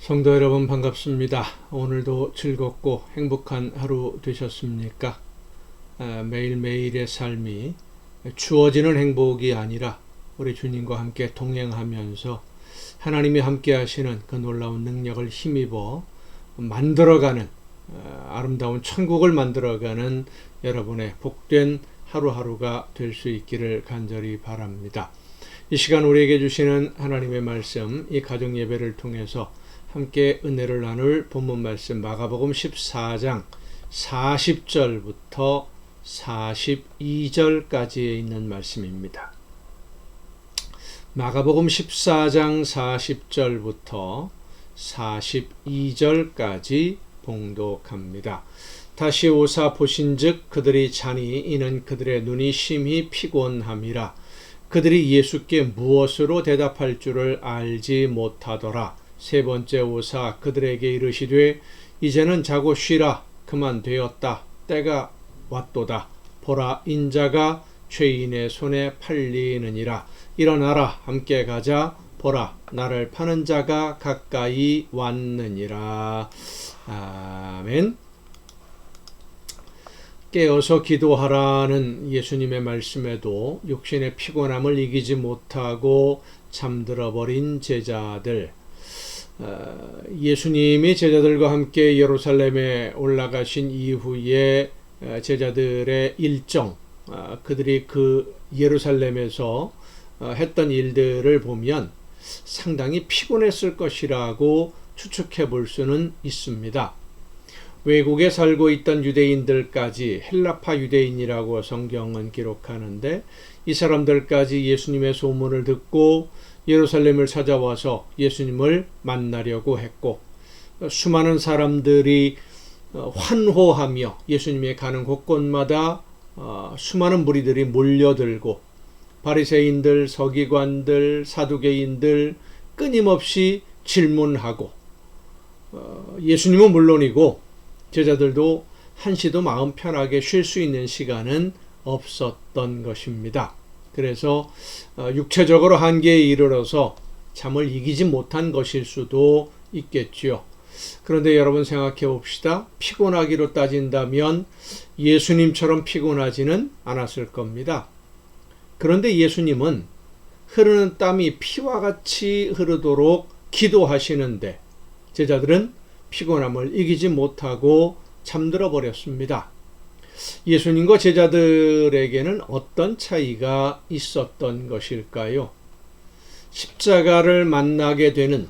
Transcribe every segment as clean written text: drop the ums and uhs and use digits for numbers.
성도 여러분 반갑습니다. 오늘도 즐겁고 행복한 하루 되셨습니까? 매일매일의 삶이 주어지는 행복이 아니라 우리 주님과 함께 동행하면서 하나님이 함께 하시는 그 놀라운 능력을 힘입어 만들어가는 아름다운 천국을 만들어가는 여러분의 복된 하루하루가 될 수 있기를 간절히 바랍니다. 이 시간 우리에게 주시는 하나님의 말씀, 이 가정 예배를 통해서 함께 은혜를 나눌 본문 말씀 마가복음 14장 40절부터 42절까지에 있는 말씀입니다. 마가복음 14장 40절부터 42절까지 봉독합니다. 다시 오사 보신즉 그들이 자니 이는 그들의 눈이 심히 피곤함이라. 그들이 예수께 무엇으로 대답할 줄을 알지 못하더라. 세 번째 오사 그들에게 이르시되 이제는 자고 쉬라. 그만 되었다. 때가 왔도다. 보라 인자가 죄인의 손에 팔리느니라. 일어나라. 함께 가자. 보라 나를 파는 자가 가까이 왔느니라. 아멘. 깨어서 기도하라는 예수님의 말씀에도 육신의 피곤함을 이기지 못하고 잠들어버린 제자들, 예수님이 제자들과 함께 예루살렘에 올라가신 이후에 제자들의 일정, 그들이 그 예루살렘에서 했던 일들을 보면 상당히 피곤했을 것이라고 추측해 볼 수는 있습니다. 외국에 살고 있던 유대인들까지 헬라파 유대인이라고 성경은 기록하는데 이 사람들까지 예수님의 소문을 듣고 예루살렘을 찾아와서 예수님을 만나려고 했고, 수많은 사람들이 환호하며 예수님의 가는 곳곳마다 수많은 무리들이 몰려들고 바리새인들, 서기관들, 사두개인들 끊임없이 질문하고, 예수님은 물론이고 제자들도 한시도 마음 편하게 쉴 수 있는 시간은 없었던 것입니다. 그래서 육체적으로 한계에 이르러서 잠을 이기지 못한 것일 수도 있겠죠. 그런데 여러분 생각해 봅시다. 피곤하기로 따진다면 예수님처럼 피곤하지는 않았을 겁니다. 그런데 예수님은 흐르는 땀이 피와 같이 흐르도록 기도하시는데 제자들은 피곤함을 이기지 못하고 잠들어 버렸습니다. 예수님과 제자들에게는 어떤 차이가 있었던 것일까요? 십자가를 만나게 되는,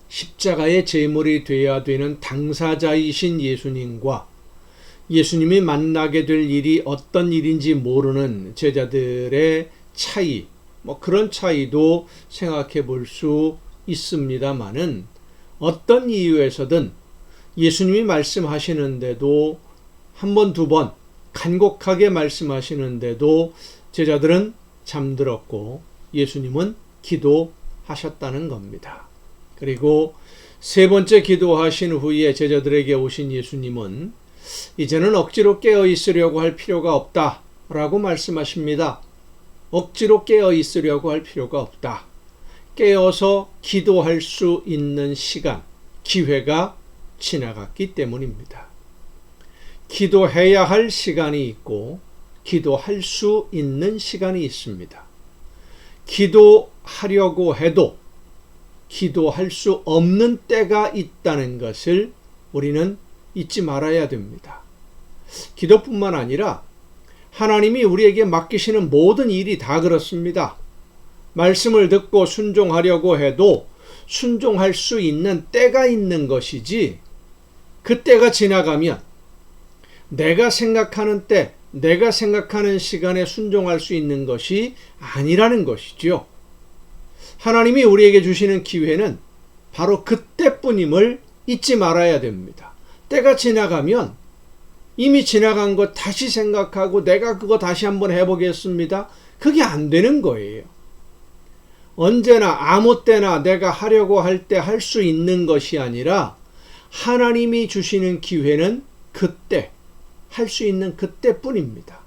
십자가의 제물이 되어야 되는 당사자이신 예수님과 예수님이 만나게 될 일이 어떤 일인지 모르는 제자들의 차이, 그런 차이도 생각해 볼 수 있습니다만은 어떤 이유에서든 예수님이 말씀하시는데도 한 번, 두 번 간곡하게 말씀하시는데도 제자들은 잠들었고 예수님은 기도하셨다는 겁니다. 그리고 세 번째 기도하신 후에 제자들에게 오신 예수님은 이제는 억지로 깨어 있으려고 할 필요가 없다라고 말씀하십니다. 억지로 깨어 있으려고 할 필요가 없다. 깨어서 기도할 수 있는 시간, 기회가 지나갔기 때문입니다. 기도해야 할 시간이 있고 기도할 수 있는 시간이 있습니다. 기도하려고 해도 기도할 수 없는 때가 있다는 것을 우리는 잊지 말아야 됩니다. 기도뿐만 아니라 하나님이 우리에게 맡기시는 모든 일이 다 그렇습니다. 말씀을 듣고 순종하려고 해도 순종할 수 있는 때가 있는 것이지, 그 때가 지나가면 내가 생각하는 때, 내가 생각하는 시간에 순종할 수 있는 것이 아니라는 것이죠. 하나님이 우리에게 주시는 기회는 바로 그때뿐임을 잊지 말아야 됩니다. 때가 지나가면 이미 지나간 것 다시 생각하고 내가 그거 다시 한번 해보겠습니다. 그게 안 되는 거예요. 언제나 아무 때나 내가 하려고 할 때 할 수 있는 것이 아니라 하나님이 주시는 기회는 그때, 할 수 있는 그때뿐입니다.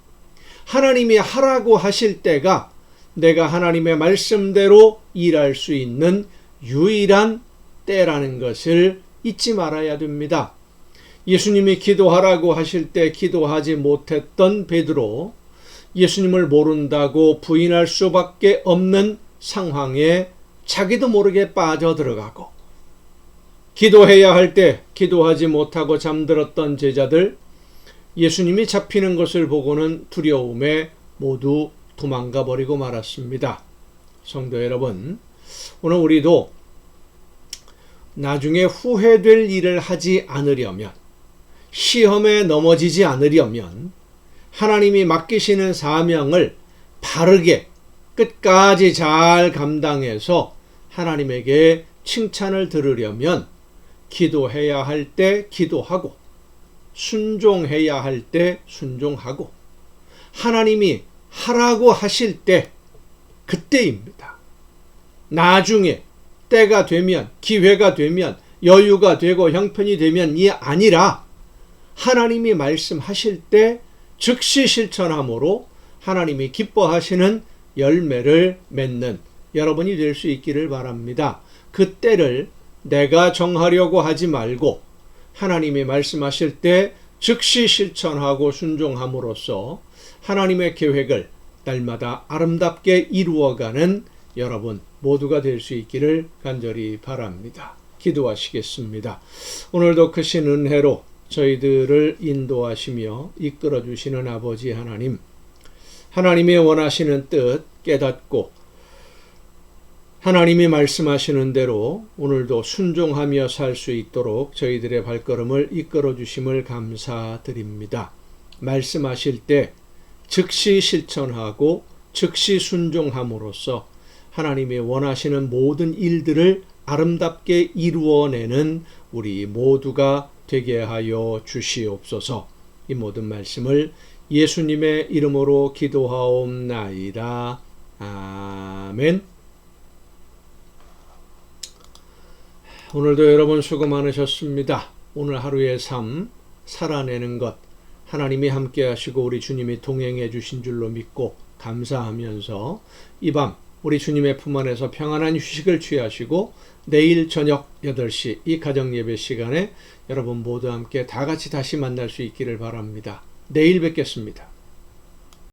하나님이 하라고 하실 때가 내가 하나님의 말씀대로 일할 수 있는 유일한 때라는 것을 잊지 말아야 됩니다. 예수님이 기도하라고 하실 때 기도하지 못했던 베드로, 예수님을 모른다고 부인할 수밖에 없는 상황에 자기도 모르게 빠져들어가고, 기도해야 할 때 기도하지 못하고 잠들었던 제자들, 예수님이 잡히는 것을 보고는 두려움에 모두 도망가 버리고 말았습니다. 성도 여러분, 오늘 우리도 나중에 후회될 일을 하지 않으려면, 시험에 넘어지지 않으려면 하나님이 맡기시는 사명을 바르게 끝까지 잘 감당해서 하나님에게 칭찬을 들으려면 기도해야 할 때 기도하고, 순종해야 할 때 순종하고, 하나님이 하라고 하실 때 그때입니다. 나중에 때가 되면, 기회가 되면, 여유가 되고 형편이 되면이 아니라 하나님이 말씀하실 때 즉시 실천함으로 하나님이 기뻐하시는 열매를 맺는 여러분이 될 수 있기를 바랍니다. 그 때를 내가 정하려고 하지 말고 하나님이 말씀하실 때 즉시 실천하고 순종함으로써 하나님의 계획을 날마다 아름답게 이루어가는 여러분 모두가 될 수 있기를 간절히 바랍니다. 기도하시겠습니다. 오늘도 크신 은혜로 저희들을 인도하시며 이끌어 주시는 아버지 하나님, 하나님의 원하시는 뜻 깨닫고 하나님이 말씀하시는 대로 오늘도 순종하며 살 수 있도록 저희들의 발걸음을 이끌어 주심을 감사드립니다. 말씀하실 때 즉시 실천하고 즉시 순종함으로써 하나님이 원하시는 모든 일들을 아름답게 이루어내는 우리 모두가 되게 하여 주시옵소서. 이 모든 말씀을 예수님의 이름으로 기도하옵나이다. 아멘. 오늘도 여러분 수고 많으셨습니다. 오늘 하루의 삶 살아내는 것 하나님이 함께 하시고 우리 주님이 동행해 주신 줄로 믿고 감사하면서 이 밤 우리 주님의 품 안에서 평안한 휴식을 취하시고 내일 저녁 8시 이 가정예배 시간에 여러분 모두 함께 다 같이 다시 만날 수 있기를 바랍니다. 내일 뵙겠습니다.